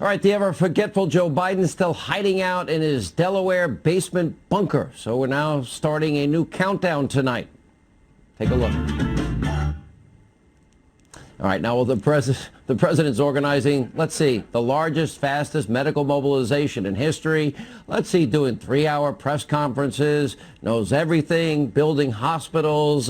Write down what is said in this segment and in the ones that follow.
All right, the ever forgetful Joe Biden still hiding out in his Delaware basement bunker. So we're now starting a new countdown tonight. Take a look. All right, now the president's organizing, let's see, the largest, fastest medical mobilization in history. Let's see, doing 3-hour press conferences, knows everything, building hospitals,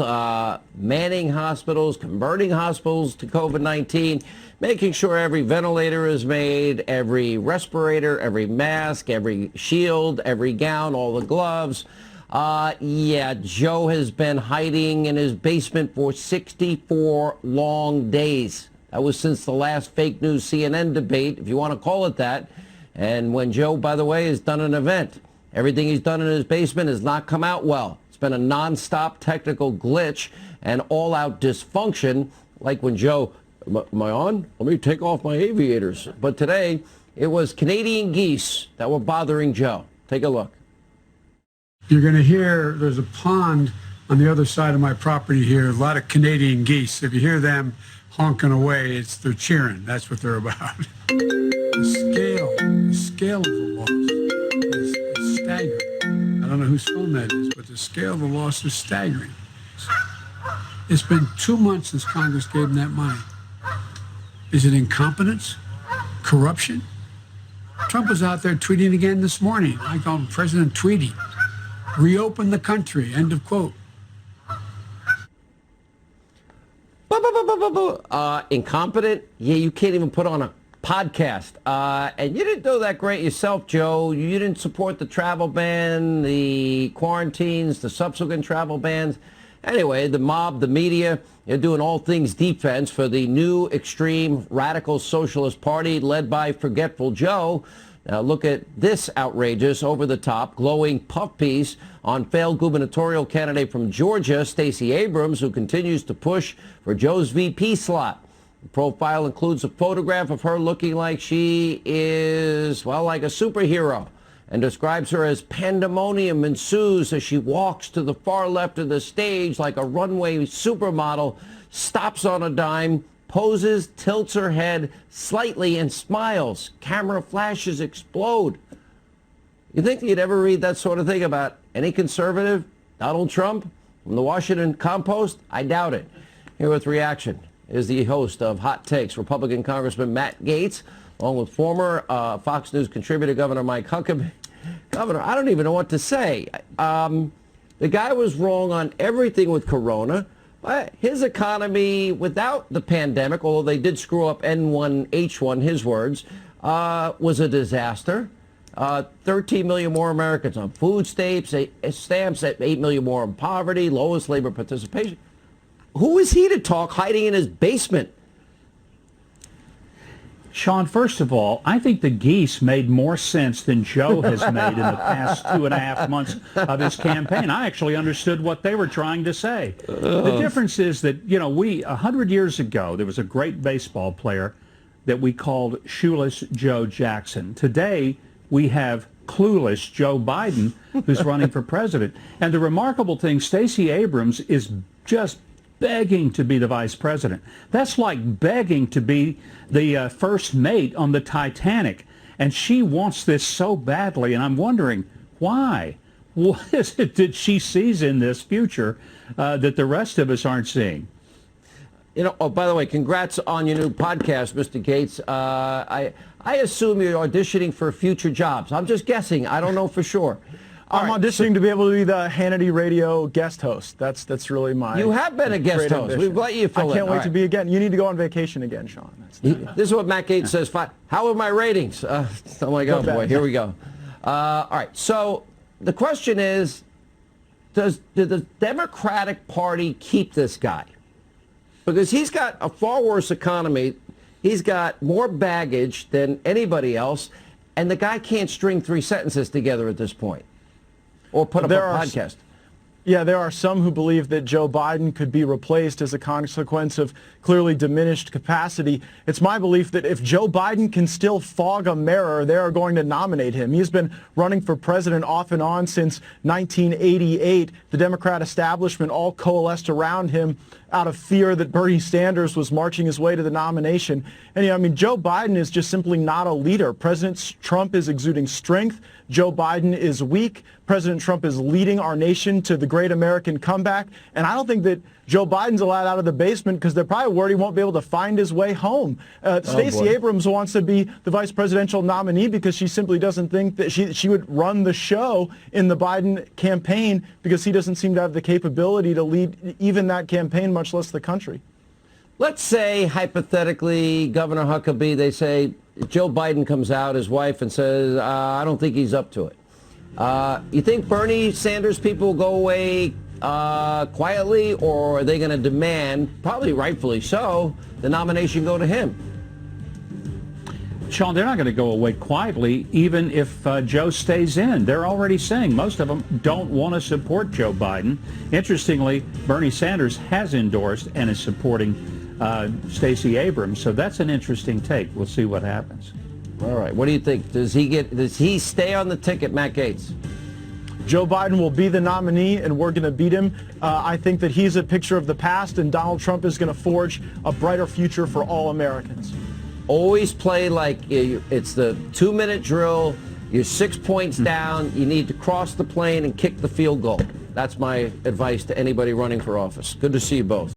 manning hospitals, converting hospitals to COVID-19, making sure every ventilator is made, every respirator, every mask, every shield, every gown, all the gloves. Yeah, Joe has been hiding in his basement for 64 long days. That was since the last fake news CNN debate, if you want to call it that. And when Joe, by the way, has done an event, everything he's done in his basement has not come out well. It's been a nonstop technical glitch and all-out dysfunction, like when Joe, am I on? Let me take off my aviators. But today, it was Canadian geese that were bothering Joe. Take a look. You're going to hear there's a pond on the other side of my property here, a lot of Canadian geese. If you hear them honking away, they're cheering. That's what they're about. The scale of the loss is staggering. I don't know whose phone that is, but the scale of the loss is staggering. It's been 2 months since Congress gave them that money. Is it incompetence? Corruption? Trump was out there tweeting again this morning. I call him President Tweety. Reopen the country, end of quote. Incompetent? Yeah, you can't even put on a podcast. And you didn't do that great yourself, Joe. You didn't support the travel ban, the quarantines, the subsequent travel bans. Anyway, the mob, the media, you're doing all things defense for the new extreme radical socialist party led by forgetful Joe. Now look at this outrageous, over-the-top, glowing puff piece on failed gubernatorial candidate from Georgia, Stacey Abrams, who continues to push for Joe's VP slot. The profile includes a photograph of her looking like she is, well, like a superhero, and describes her as pandemonium ensues as she walks to the far left of the stage like a runway supermodel, stops on a dime, poses, tilts her head slightly, and smiles. Camera flashes explode. You think you'd ever read that sort of thing about any conservative? Donald Trump from the Washington Compost? I doubt it. Here with reaction is the host of Hot Takes, Republican Congressman Matt Gaetz, along with former Fox News contributor Governor Mike Huckabee. Governor, I don't even know what to say. The guy was wrong on everything with Corona. His economy without the pandemic, although they did screw up N1H1, his words, was a disaster. 13 million more Americans on food stamps, 8 million more in poverty, lowest labor participation. Who is he to talk hiding in his basement? Sean, first of all, I think the geese made more sense than Joe has made in the past 2.5 months of his campaign. I actually understood what they were trying to say. The difference is that, 100 years ago, there was a great baseball player that we called Shoeless Joe Jackson. Today, we have clueless Joe Biden, who's running for president. And the remarkable thing, Stacey Abrams is just begging to be the vice president. That's like begging to be the first mate on the Titanic. And she wants this so badly, and I'm wondering, why? What is it that she sees in this future that the rest of us aren't seeing? Oh, by the way, congrats on your new podcast, Mr. Gaetz. I assume you're auditioning for future jobs. I'm just guessing. I don't know for sure. I'm auditioning to be able to be the Hannity radio guest host. That's really my. You have been a guest host. Ambition. We've let you fill in. I can't wait to be again. You need to go on vacation again, Sean. This is what Matt Gaetz says. How are my ratings? Oh my God, boy, here we go. All right. So the question is, did the Democratic Party keep this guy? Because he's got a far worse economy. He's got more baggage than anybody else, and the guy can't string 3 sentences together at this point. Or put up a podcast. Yeah, there are some who believe that Joe Biden could be replaced as a consequence of clearly diminished capacity. It's my belief that if Joe Biden can still fog a mirror, they are going to nominate him. He's been running for president off and on since 1988. The Democrat establishment all coalesced around him out of fear that Bernie Sanders was marching his way to the nomination. And, I mean, Joe Biden is just simply not a leader. President Trump is exuding strength. Joe Biden is weak. President Trump is leading our nation to the great American comeback. And I don't think that Joe Biden's allowed out of the basement because they're probably worried he won't be able to find his way home. Stacey Abrams wants to be the vice presidential nominee because she simply doesn't think that she would run the show in the Biden campaign because he doesn't seem to have the capability to lead even that campaign, much less the country. Let's say, hypothetically, Governor Huckabee, they say Joe Biden comes out, his wife, and says, I don't think he's up to it. You think Bernie Sanders people will go away quietly, or are they going to demand, probably rightfully so, the nomination go to him? Sean, they're not going to go away quietly, even if Joe stays in. They're already saying most of them don't want to support Joe Biden. Interestingly, Bernie Sanders has endorsed and is supporting Stacey Abrams, so that's an interesting take. We'll see what happens. All right. What do you think? Does he stay on the ticket, Matt Gaetz? Joe Biden will be the nominee, and we're going to beat him. I think that he's a picture of the past, and Donald Trump is going to forge a brighter future for all Americans. Always play like it's the 2-minute drill. You're 6 points down. You need to cross the plane and kick the field goal. That's my advice to anybody running for office. Good to see you both.